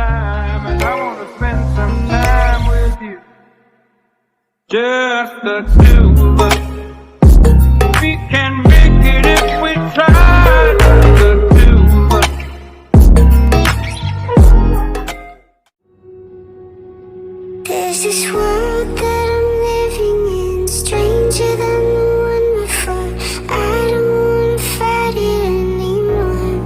time, and I wanna spend some time with you. Just the two of us. We can make it if we try. Just the two of us. There's this world that I'm living in, stranger than the one before. I don't wanna fight it anymore.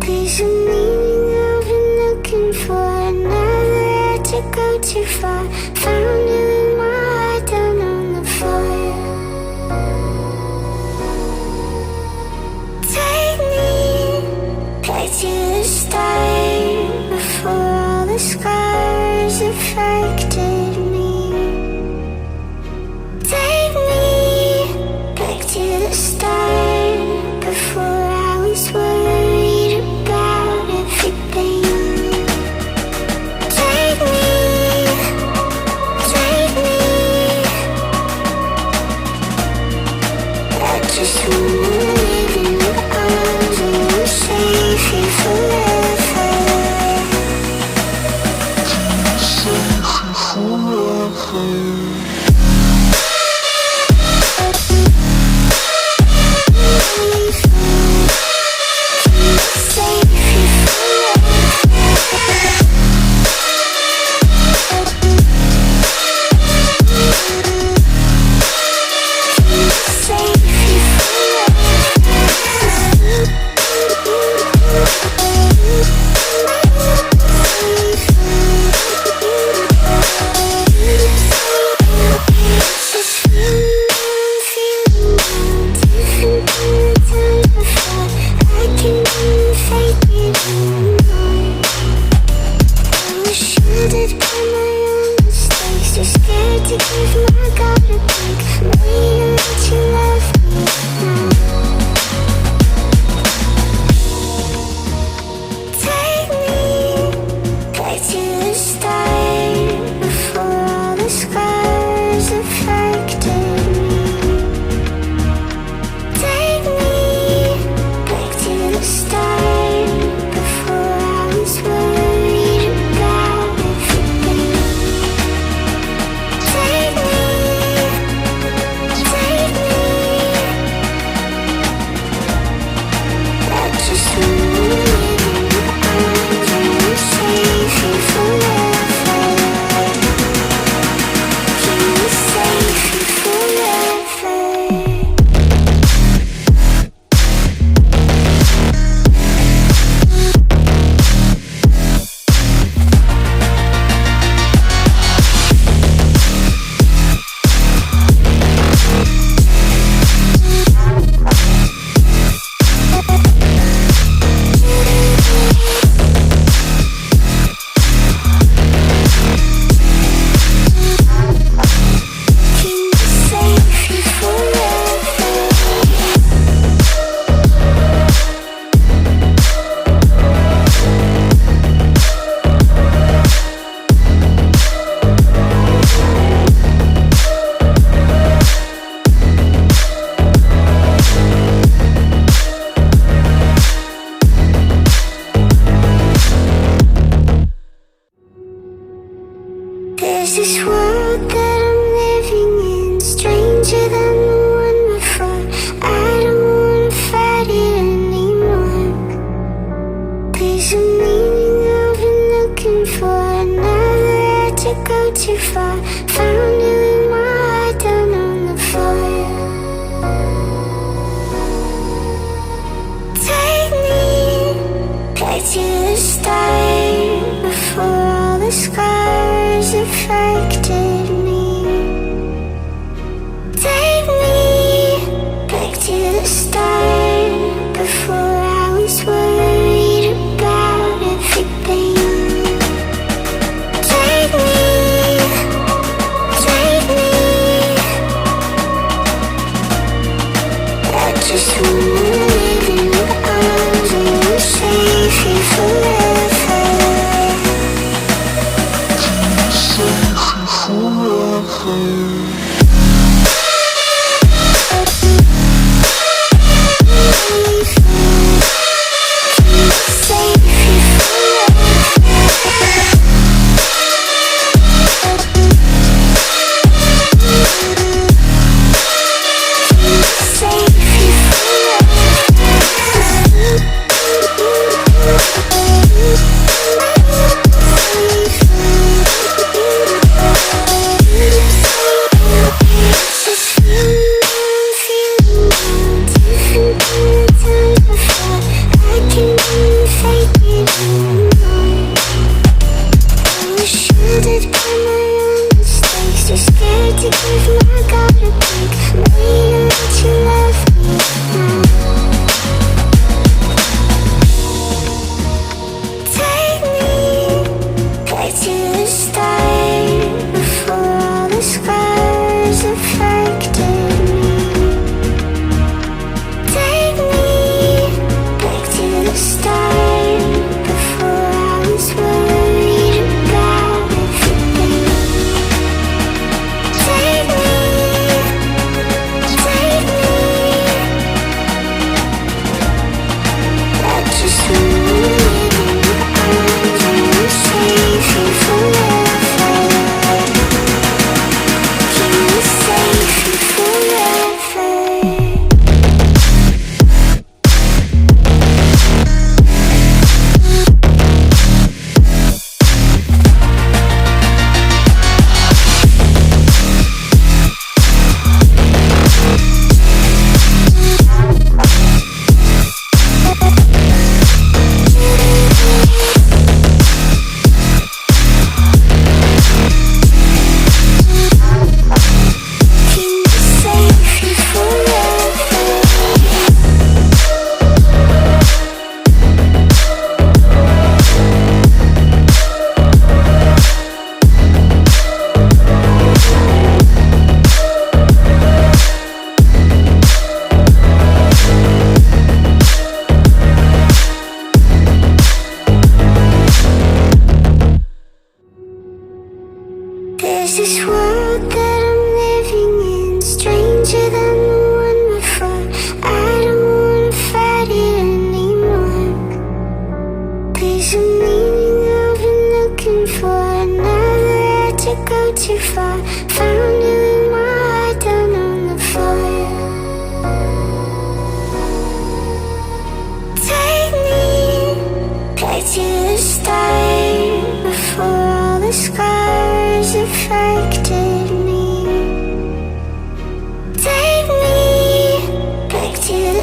There's a meaning I've been looking for. I never had to go too far. Found you in my heart down on the floor. Take me back to the start, before all the scars affected me. Take me back to the start, before I was worried about everything. Take me, I just wanna live in your arms and we'll save you forever. There's this world that I'm living in, stranger than the one before. I don't wanna fight it anymore. There's a meaning I've been looking for. I never had to go too far. Found you in my heart down on the floor. Take me back to the start, before all the scars affected me. Take me back to the start, before I was worried about everything. Take me, I just wanna live in your arms and we'll save you forever. Save you forever.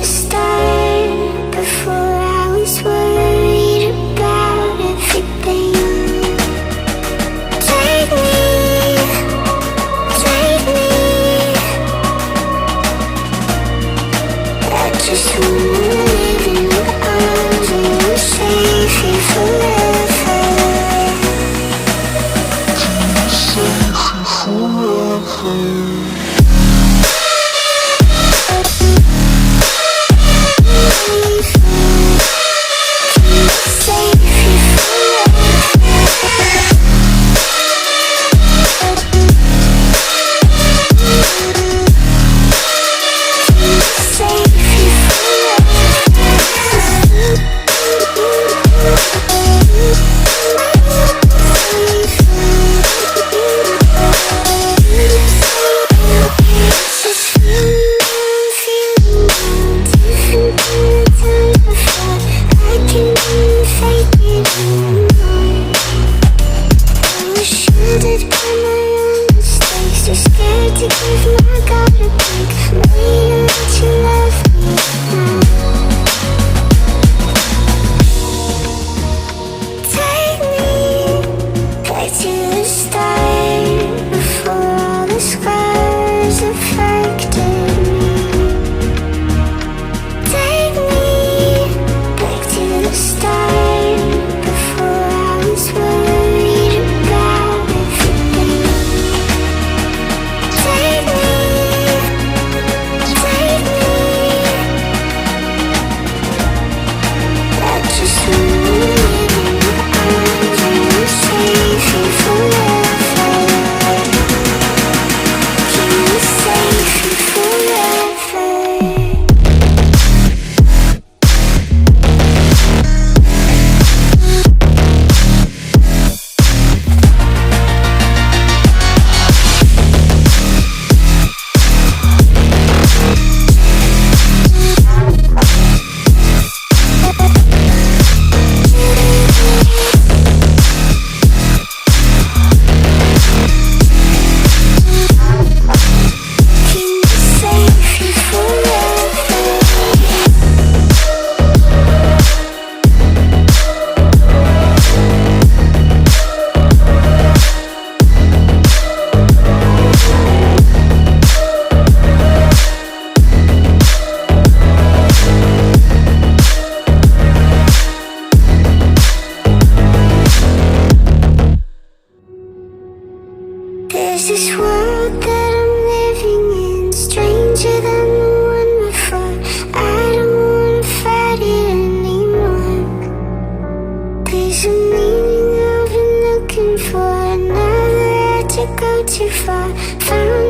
the start before I was worried about everything. Take me. I just wanna live in your arms and we'll save you forever. There's this world that I'm living in, stranger than the one before. I don't wanna fight it anymore. There's a meaning I've been looking for, never had to go too far. Found